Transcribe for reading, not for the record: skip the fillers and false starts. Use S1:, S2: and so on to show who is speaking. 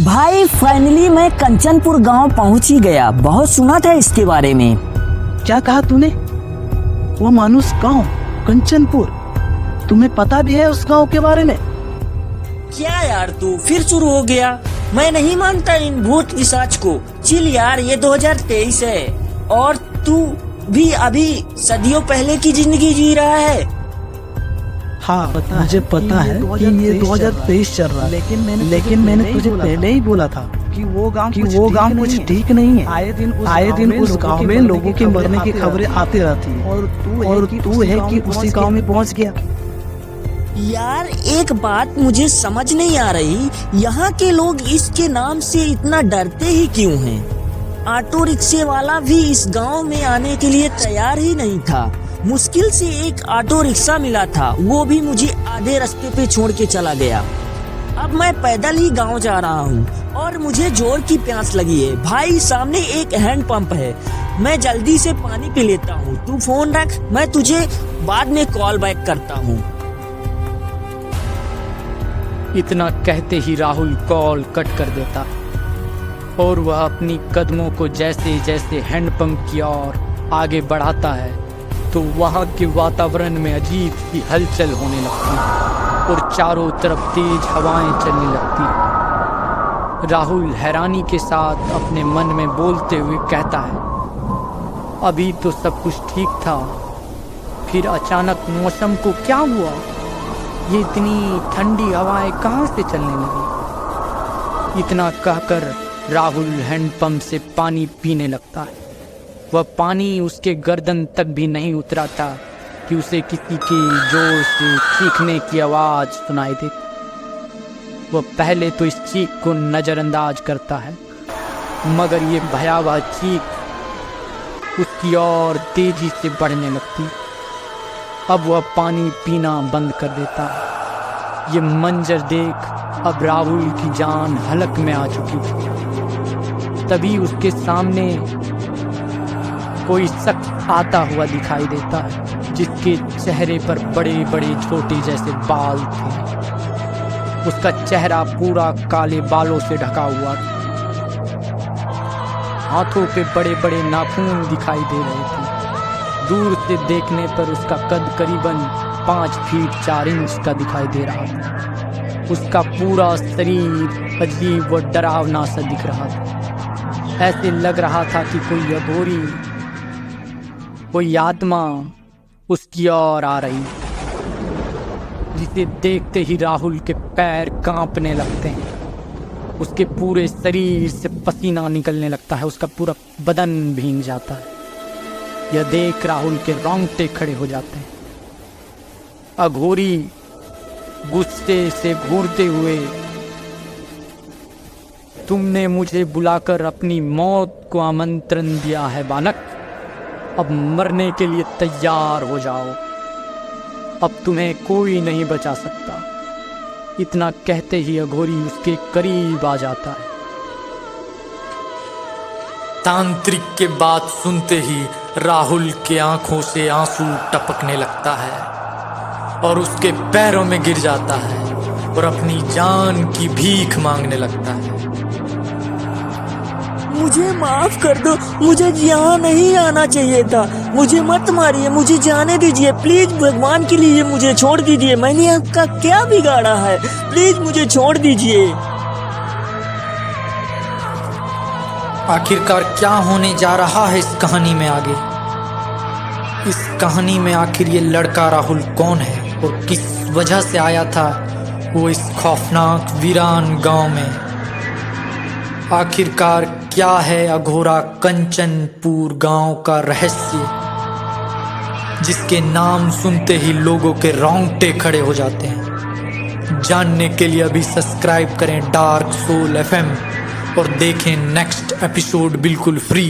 S1: भाई फाइनली मैं कंचनपुर गांव पहुंच ही गया। बहुत सुना था इसके बारे में।
S2: क्या कहा तूने? वो मानुस गांव कंचनपुर, तुम्हें पता भी है उस गांव के बारे में?
S1: क्या यार तू फिर शुरू हो गया। मैं नहीं मानता इन भूत पिशाच को। चिल यार, ये 2023 है और तू भी अभी सदियों पहले की जिंदगी जी रहा है।
S2: हाँ, मुझे पता है कि ये 2023 चल रहा है, लेकिन मैंने तुझे पहले ही बोला था कि वो गांव कुछ ठीक नहीं है। आए दिन उस गांव में लोगों के मरने की खबरें आती रहती हैं और तू है कि उसी गांव में पहुंच गया।
S1: यार एक बात मुझे समझ नहीं आ रही, यहाँ के लोग इसके नाम से इतना डरते ही क्यों हैं? ऑटो रिक्शे वाला भी इस गांव में आने के लिए तैयार ही नहीं था। मुश्किल से एक ऑटो रिक्शा मिला था, वो भी मुझे आधे रास्ते पे छोड़ के चला गया। अब मैं पैदल ही गांव जा रहा हूँ और मुझे जोर की प्यास लगी है। भाई सामने एक हैंड पंप है, मैं जल्दी से पानी पी लेता हूँ। तू फोन रख, मैं तुझे बाद में कॉल बैक करता हूँ।
S3: इतना कहते ही राहुल कॉल कट कर देता और वह अपनी कदमों को जैसे जैसे हैंडपंप की ओर आगे बढ़ाता है तो वहाँ के वातावरण में अजीब सी हलचल होने लगती है और चारों तरफ तेज हवाएं चलने लगती हैं। राहुल हैरानी के साथ अपने मन में बोलते हुए कहता है, अभी तो सब कुछ ठीक था, फिर अचानक मौसम को क्या हुआ? ये इतनी ठंडी हवाएं कहाँ से चलने लगी? इतना कहकर राहुल हैंडपंप से पानी पीने लगता है। वह पानी उसके गर्दन तक भी नहीं उतरा था कि उसे किसी के जोर से चीखने की आवाज सुनाई देती। वह पहले तो इस चीख को नजरअंदाज करता है, मगर ये भयावह चीख उसकी ओर तेजी से बढ़ने लगती। अब वह पानी पीना बंद कर देता है। ये मंजर देख अब राहुल की जान हलक में आ चुकी थी। तभी उसके सामने कोई शख्स आता हुआ दिखाई देता है, जिसके चेहरे पर बड़े बड़े छोटे जैसे बाल थे। उसका चेहरा पूरा काले बालों से ढका हुआ था। हाथों पे बड़े बड़े नाखून दिखाई दे रहे थे। दूर से देखने पर उसका कद करीबन 5 फीट 4 इंच का दिखाई दे रहा था। उसका पूरा शरीर अजीब व डरावना सा दिख रहा था। ऐसे लग रहा था कि कोई अघोरी, कोई आत्मा उसकी ओर आ रही, जिसे देखते ही राहुल के पैर कांपने लगते हैं। उसके पूरे शरीर से पसीना निकलने लगता है, उसका पूरा बदन भीग जाता है। यह देख राहुल के रोंगटे खड़े हो जाते हैं। अघोरी गुस्से से घूरते हुए, तुमने मुझे बुलाकर अपनी मौत को आमंत्रण दिया है बालक, अब मरने के लिए तैयार हो जाओ। अब तुम्हें कोई नहीं बचा सकता। इतना कहते ही अघोरी उसके करीब आ जाता है। तांत्रिक के बात सुनते ही राहुल के आंखों से आंसू टपकने लगता है और उसके पैरों में गिर जाता है और अपनी जान की भीख मांगने लगता है।
S1: मुझे माफ कर दो, मुझे यहाँ नहीं आना चाहिए था। मुझे मत मारिए, मुझे जाने दीजिए प्लीज। भगवान के लिए मुझे छोड़ दीजिए। मैंने आपका क्या बिगाड़ा है? प्लीज मुझे छोड़ दीजिए।
S3: आखिरकार क्या होने जा रहा है इस कहानी में आगे? इस कहानी में आखिर ये लड़का राहुल कौन है और किस वजह से आया था वो इस खौफनाक वीरान गांव में? आखिरकार क्या है अघोरा कंचनपुर गांव का रहस्य, जिसके नाम सुनते ही लोगों के रोंगटे खड़े हो जाते हैं? जानने के लिए अभी सब्सक्राइब करें डार्क सोल FM और देखें नेक्स्ट एपिसोड बिल्कुल फ्री।